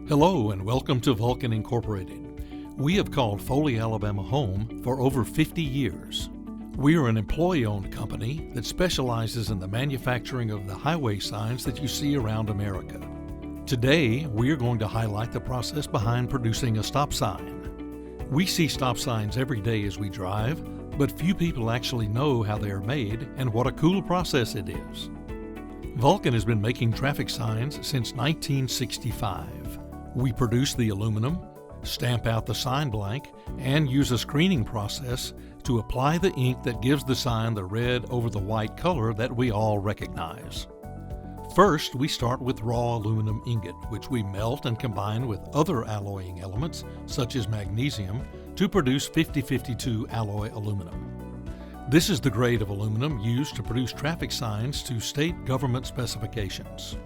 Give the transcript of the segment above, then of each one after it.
Hello and welcome to Vulcan Incorporated. We have called Foley, Alabama home for over 50 years. We are an employee-owned company that specializes in the manufacturing of the highway signs that you see around America. Today, we are going to highlight the process behind producing a stop sign. We see stop signs every day as we drive, but few people actually know how they are made and what a cool process it is. Vulcan has been making traffic signs since 1965. We produce the aluminum, stamp out the sign blank, and use a screening process to apply the ink that gives the sign the red over the white color that we all recognize. First, we start with raw aluminum ingot, which we melt and combine with other alloying elements, such as magnesium, to produce 5052 alloy aluminum. This is the grade of aluminum used to produce traffic signs to state government specifications.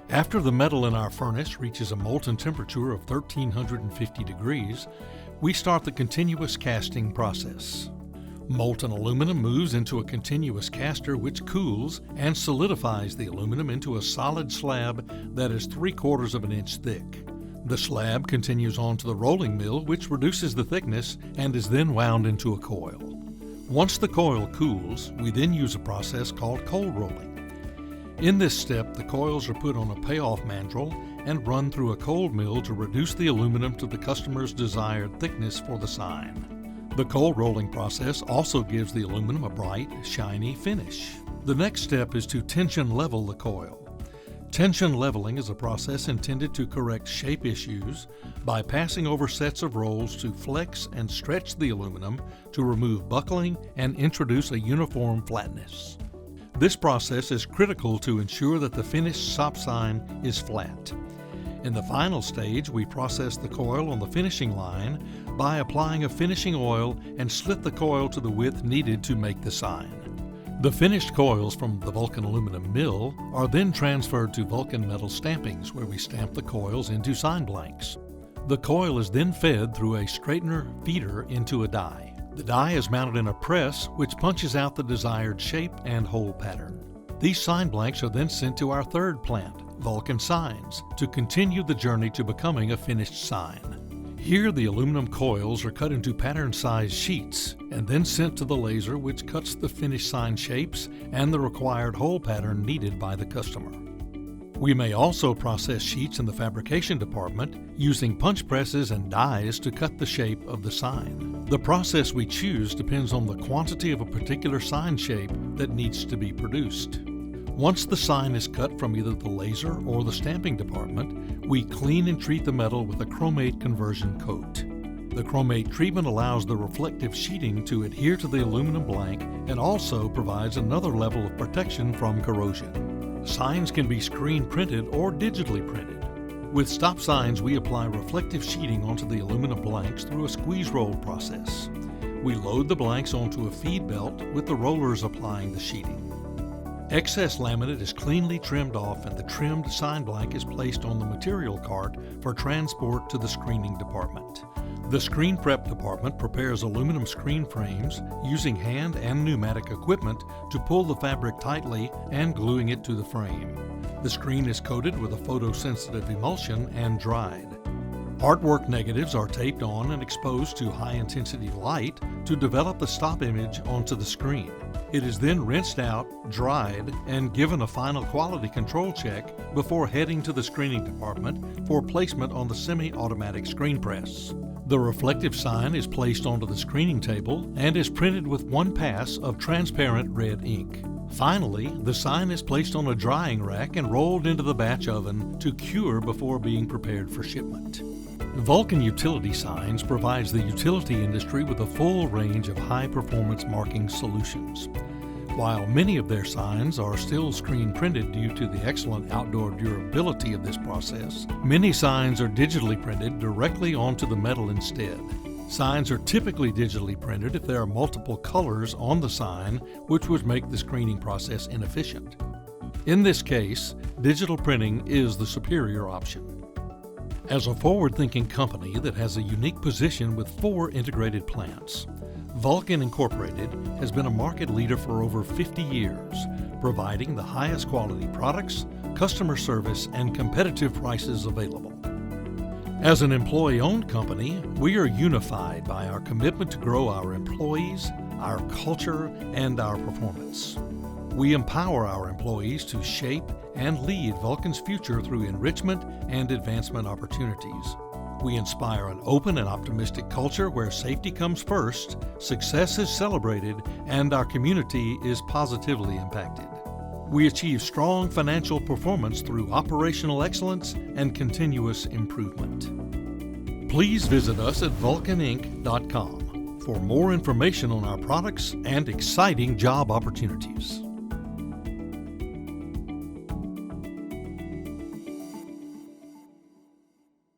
After the metal in our furnace reaches a molten temperature of 1350 degrees, we start the continuous casting process. Molten aluminum moves into a continuous caster which cools and solidifies the aluminum into a solid slab that is 3/4 of an inch thick. The slab continues on to the rolling mill, which reduces the thickness and is then wound into a coil. Once the coil cools, we then use a process called cold rolling. In this step, the coils are put on a payoff mandrel and run through a cold mill to reduce the aluminum to the customer's desired thickness for the sign. The cold rolling process also gives the aluminum a bright, shiny finish. The next step is to tension level the coil. Tension leveling is a process intended to correct shape issues by passing over sets of rolls to flex and stretch the aluminum to remove buckling and introduce a uniform flatness. This process is critical to ensure that the finished stop sign is flat. In the final stage, we process the coil on the finishing line by applying a finishing oil and slit the coil to the width needed to make the sign. The finished coils from the Vulcan aluminum mill are then transferred to Vulcan metal stampings, where we stamp the coils into sign blanks. The coil is then fed through a straightener feeder into a die. The die is mounted in a press which punches out the desired shape and hole pattern. These sign blanks are then sent to our third plant, Vulcan Signs, to continue the journey to becoming a finished sign. Here the aluminum coils are cut into pattern-sized sheets and then sent to the laser, which cuts the finished sign shapes and the required hole pattern needed by the customer. We may also process sheets in the fabrication department using punch presses and dies to cut the shape of the sign. The process we choose depends on the quantity of a particular sign shape that needs to be produced. Once the sign is cut from either the laser or the stamping department, we clean and treat the metal with a chromate conversion coat. The chromate treatment allows the reflective sheeting to adhere to the aluminum blank and also provides another level of protection from corrosion. Signs can be screen printed or digitally printed. With stop signs, we apply reflective sheeting onto the aluminum blanks through a squeeze roll process. We load the blanks onto a feed belt with the rollers applying the sheeting. Excess laminate is cleanly trimmed off and the trimmed sign blank is placed on the material cart for transport to the screening department. The screen prep department prepares aluminum screen frames using hand and pneumatic equipment to pull the fabric tightly and gluing it to the frame. The screen is coated with a photosensitive emulsion and dried. Artwork negatives are taped on and exposed to high-intensity light to develop the stop image onto the screen. It is then rinsed out, dried, and given a final quality control check before heading to the screening department for placement on the semi-automatic screen press. The reflective sign is placed onto the screening table and is printed with one pass of transparent red ink. Finally, the sign is placed on a drying rack and rolled into the batch oven to cure before being prepared for shipment. Vulcan Utility Signs provides the utility industry with a full range of high-performance marking solutions. While many of their signs are still screen printed due to the excellent outdoor durability of this process, many signs are digitally printed directly onto the metal instead. Signs are typically digitally printed if there are multiple colors on the sign, which would make the screening process inefficient. In this case, digital printing is the superior option. As a forward-thinking company that has a unique position with 4 integrated plants, Vulcan Incorporated has been a market leader for over 50 years, providing the highest quality products, customer service, and competitive prices available. As an employee-owned company, we are unified by our commitment to grow our employees, our culture, and our performance. We empower our employees to shape and lead Vulcan's future through enrichment and advancement opportunities. We inspire an open and optimistic culture where safety comes first, success is celebrated, and our community is positively impacted. We achieve strong financial performance through operational excellence and continuous improvement. Please visit us at vulcaninc.com for more information on our products and exciting job opportunities.